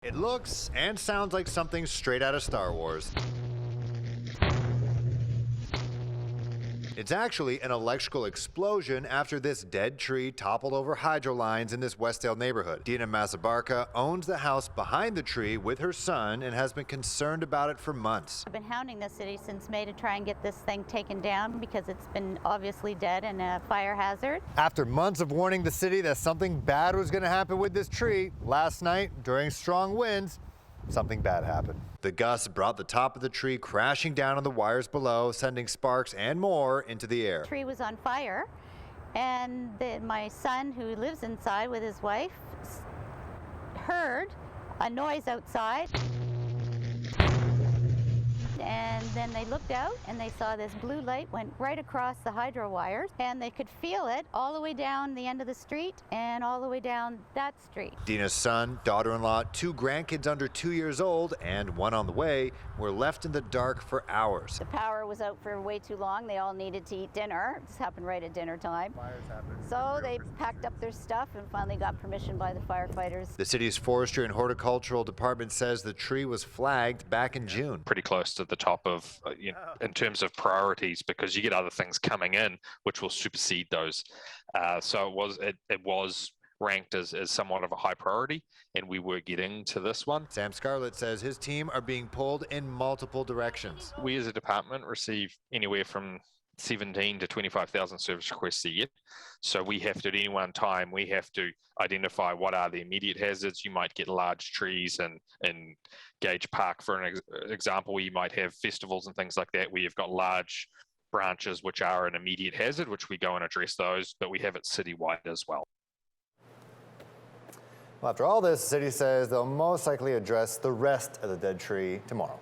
It looks and sounds like something straight out of Star Wars. It's actually an electrical explosion after this dead tree toppled over hydro lines in this Westdale neighborhood. Dina Masabarka owns the house behind the tree with her son and has been concerned about it for months. I've been hounding the city since May to try and get this thing taken down because it's been obviously dead and a fire hazard. After months of warning the city that something bad was going to happen with this tree, last night, during strong winds, something bad happened. The gusts brought the top of the tree crashing down on the wires below, sending sparks and more into the air. The tree was on fire, and my son, who lives inside with his wife, heard a noise outside. And then they looked out and they saw this blue light went right across the hydro wires, and they could feel it all the way down the end of the street and all the way down that street. Dina's son, daughter-in-law, 2 grandkids under 2 years old, and one on the way, were left in the dark for hours. The power was out for way too long. They all needed to eat dinner. This happened right at dinner time. Fires happened. So they packed up their stuff and finally got permission by the firefighters. The city's forestry and horticultural department says the tree was flagged back in June. Pretty close to the top of, in terms of priorities, because you get other things coming in which will supersede those. So it was ranked as somewhat of a high priority, and we were getting to this one. Sam Scarlett says his team are being pulled in multiple directions. We as a department receive anywhere from 17 to 25,000 service requests a year. So we have to, at any one time, we have to identify what are the immediate hazards. You might get large trees in Gage Park, for an example, where you might have festivals and things like that, where you've got large branches which are an immediate hazard, which we go and address those, but we have it citywide as well. Well, after all this, the city says they'll most likely address the rest of the dead tree tomorrow.